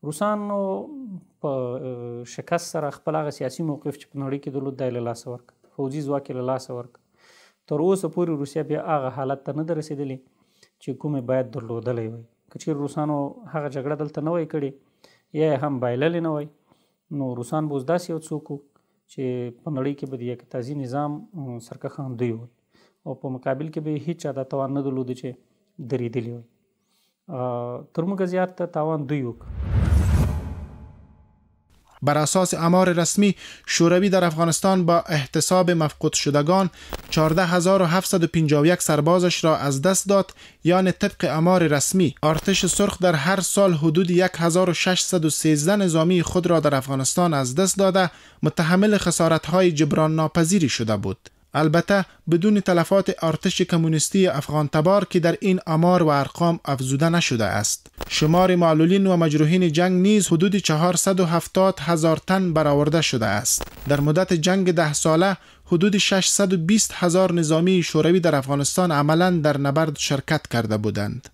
روسانو په شکست سره خپل هغه سیاسي موقف چې په نړۍ کې درلود دی له لاسه ورکړ، پوځي ځواک یې له لاسه ورکړ. تر اوسه پورې روسیه بیا هغه حالت ته نه ده رسېدلې چې کومې باید درلودلی وای. که چېرې روسانو هغه جګړه دلته نه وای کړې یا یې هم بایللې نه وای، نو روسان به اوس داسې یو څوک و چې په نړۍ کې به د یکتازي نظام سرکښان دوی ول او په مقابل کې به هیڅ چا دا توان نه درلوده چې درېدلی وای. تر موږه زیات تاوان دوی وکړ. بر اساس آمار رسمی شوروی در افغانستان با احتساب مفقود شدگان 14751 سربازش را از دست داد، یعنی طبق آمار رسمی ارتش سرخ در هر سال حدود 1613 نظامی خود را در افغانستان از دست داده متحمل خسارت‌های جبران ناپذیری شده بود. البته بدون تلفات ارتش کمونیستی افغان تبار که در این آمار و ارقام افزوده نشده است. شمار معلولین و مجروحین جنگ نیز حدود 470,000 تن برآورده شده است. در مدت جنگ 10 ساله حدود 620,000 نظامی شوروی در افغانستان عملاً در نبرد شرکت کرده بودند.